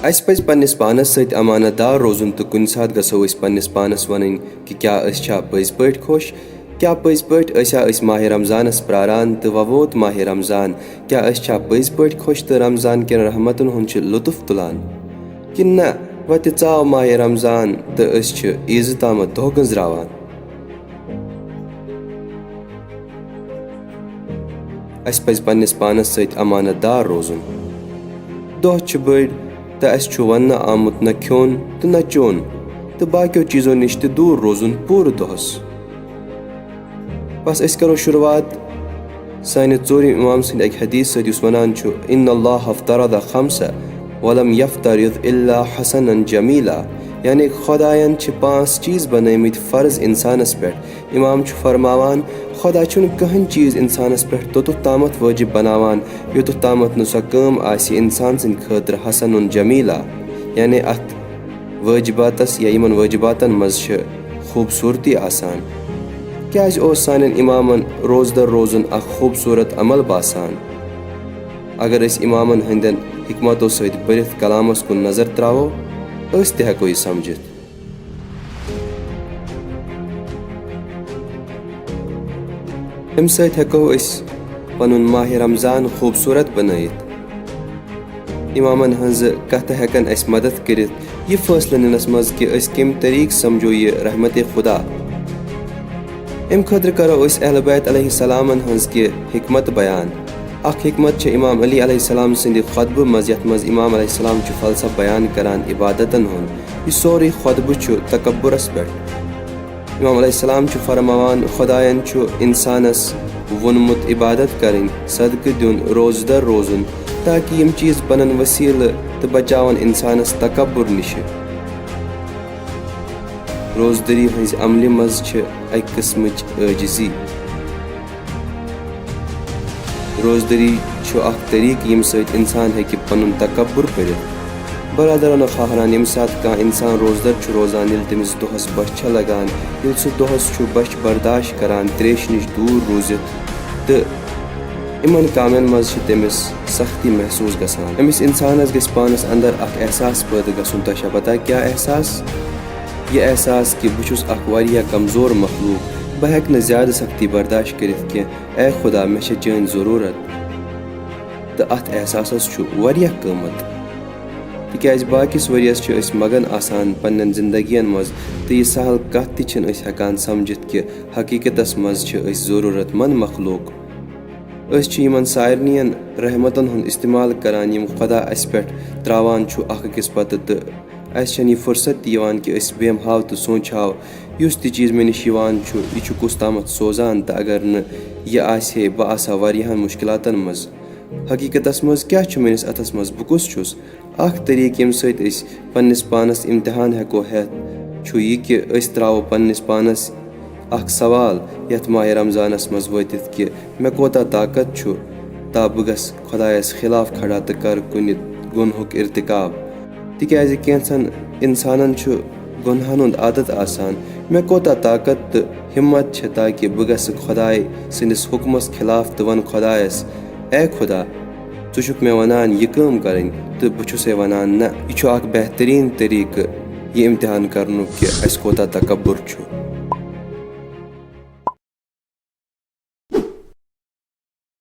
اَسہِ پَزِ پنٛنِس پانَس سۭتۍ امانت دار روزُن تہٕ کُنہِ ساتہٕ گژھو أسۍ پنٛنِس پانَس وَنٕنۍ کہِ کیٛاہ أسۍ چھا پٔزۍ پٲٹھۍ خۄش، کیٛاہ پٔزۍ پٲٹھۍ ٲسیا أسۍ ماہِ رمضانَس پیاران تہٕ وۄنۍ ووت ماہِ رمضان، کیٛاہ أسۍ چھا پٔزۍ پٲٹھۍ خۄش تہٕ رمضان کٮ۪ن رحمتن ہُنٛد چھِ لُطُف تُلان کِنہٕ نہ وۄنۍ تہِ ژاو ماہِ رمضان تہٕ أسۍ چھِ عیٖذ تامَتھ دۄہ گٔنٛزراوان۔ اَسہِ پَزِ پنٛنِس پانَس سۭتۍ امانت دار روزُن۔ دۄہ چھِ بٔڑۍ تہٕ اَسہِ چھُ وَننہٕ آمُت نہ کھیوٚن تہٕ نہ چیوٚن تہٕ باقیو چیٖزو نِش تہِ دوٗر روزُن پوٗرٕ دۄہَس۔ بس أسۍ کَرو شُروعات سانہِ ژوٗرِم اِمام سٕنٛدِ اَکہِ حدیٖث سۭتۍ یُس وَنان چھُ اِنَّ اللّٰهَ افْتَرَضَ خَمْسَ وَلَمْ يَفْتَرِضْ إِلَّا حَسَنًا جَمیٖلا، یعنی خۄدایَن چھِ 5 چیٖز بنٲومٕتۍ فرض اِنسانَس پٮ۪ٹھ۔ اِمام چھُ فرماوان خۄدا چھُنہٕ کٕہٕنۍ چیٖز اِنسانَس پٮ۪ٹھ توٚتَتھ تامَتھ وٲجِب بناوان یوٚتَتھ تامَتھ نہٕ سۄ کٲم آسہِ اِنسان سٕنٛدِ خٲطرٕ حسنٌ جمیٖلا، یعنی اَتھ وٲجِباتَس یا یِمن وٲجِباتَن منٛز چھِ خوٗبصوٗرتی آسان۔ کیٛازِ اوس سانٮ۪ن اِمامَن روزدَر روزُن اکھ خوٗبصوٗرت عمل باسان؟ اگر أسۍ اِمامَن ہٕنٛدٮ۪ن حِکمتو سۭتۍ بٔرِتھ کلامَس کُن نظر ترٛاوو أسۍ تہِ ہٮ۪کو یہِ سمجھِتھ۔ اَمہِ سۭتۍ ہٮ۪کو أسۍ پنُن ماہِ رمضان خوٗبصوٗرت بنٲیِتھ۔ اِمامَن ہٕنٛزٕ کتھٕ ہٮ۪کن اَسہِ مدد کٔرِتھ یہِ فٲصلہٕ نِنس منٛز کہِ أسۍ کَمہِ طریٖقہٕ سمجھو یہِ رحمتِ خُدا۔ اَمہِ خٲطرٕ کرو أسۍ اہلِ بیت علیہ السلامن ہٕنٛز کینٛہہ حِکمت بیان۔ اکھ حِکمت چھِ اِمام علی علیہ السلام سٕنٛدِ خۄطبہٕ منٛز یَتھ منٛز اِمام علیہ السلام چھُ فلسف بیان کران عبادتن ہُنٛد۔ یہِ سورُے خۄطبہٕ چھُ تکبُرس پٮ۪ٹھ۔ اِمام علیہ السلام چھُ فرماوان خۄدایَن چھُ اِنسانس ووٚنمُت عبادت کرٕنۍ، صدقہٕ دیُن، روزدر روزُن تاکہِ یِم چیٖز بنن ؤسیٖلہٕ تہٕ بچاون اِنسانس تکبُر نِشہِ۔ روزدٔری ہٕنٛزِ عملہِ منٛز چھِ اکہِ قٕسمٕچ عٲجزی۔ روزدٔری چھُ اکھ طریٖقہٕ ییٚمہِ سۭتۍ اِنسان ہیٚکہِ پنُن تکبُر کٔرِتھ۔ برادرانو خواہران، ییٚمہِ ساتہٕ کانٛہہ اِنسان روزدر چھُ روزان ییٚلہِ تٔمِس دۄہس بۄچھِ چھےٚ لگان، ییٚلہِ سُہ دۄہس چھُ بۄچھِ برداشت کران، تریشہِ نِش دوٗر روٗزِتھ تہٕ یِمن کامٮ۪ن منٛز چھِ تٔمِس سختی محسوٗس گژھان۔ أمِس اِنسانس گژھِ پانس انٛدر اکھ احساس پٲدٕ گژھُن۔ تۄہہِ چھا پتہ کیٛاہ احساس؟ یہِ احساس کہِ بہٕ چھُس اکھ واریاہ کمزور مخلوٗق، بہٕ ہٮ۪کہٕ نہٕ زیادٕ سختی برداشت کٔرِتھ کینٛہہ، اے خۄدا مےٚ چھےٚ چٲنۍ ضروٗرت۔ تہٕ اتھ احساسس چھُ واریاہ قۭمت، تِکیٛازِ باقِیس ؤرِیس چھِ أسۍ مگن آسان پننٮ۪ن زندگین منٛز تہٕ یہِ سہل کتھ تہِ چھِنہٕ أسۍ ہٮ۪کان سمجھِتھ کہِ حقیٖقتس منٛز چھِ أسۍ ضروٗرت منٛد مخلوٗق۔ أسۍ چھِ یِمن سارنٕین رحمتن ہُنٛد استعمال کران یِم خۄدا اسہِ پٮ۪ٹھ تراوان چھُ اکھ أکِس پتہٕ، تہٕ اسہِ چھنہٕ یہِ فُرصت تہِ یِوان کہِ أسۍ بیٚہمہٕ ہاو تہٕ سونٛچہٕ ہاو یُس تہِ چیٖز مےٚ نِش یِوان چھُ یہِ چھُ کُس تامتھ سوزان، تہٕ اگر نہٕ یہِ آسہِ ہے بہٕ آسہٕ ہا واریاہن مُشکِلاتن منٛز۔ حقیٖقتس منٛز کیٛاہ چھُ میٲنِس اتھس منٛز، بہٕ کُس چھُس؟ اکھ طریٖقہٕ ییٚمہِ سۭتۍ أسۍ پننِس پانس امتحان ہٮ۪کو ہٮ۪تھ چھُ یہِ کہِ أسۍ ترٛاوو پننِس پانس اکھ سوال یتھ ماہِ رمضانس منٛز وٲتِتھ کہِ مےٚ کوتاہ طاقت چھُ تا بہٕ گژھٕ خۄدایس خِلاف کھڑا تہٕ کرٕ کُنہِ گۄنہُک ارتِکاب، تِکیٛازِ کینٛژن اِنسانن چھُ گۄنہن ہُنٛد عادت آسان۔ مےٚ کوتاہ طاقت تہٕ ہِمت چھےٚ تاکہِ بہٕ گژھٕ خۄداے سٕنٛدِس حُکمس خِلاف تہٕ ونہٕ خۄدایس اے خۄدا ژٕ چھُکھ مےٚ ونان یہِ کٲم کرٕنۍ تہٕ بہٕ چھُسے ونان نہ۔ یہِ چھُ اکھ بہتریٖن طریٖقہٕ یہِ امتحان کرنُک کہِ اسہِ کوتاہ تکبُر چھُ۔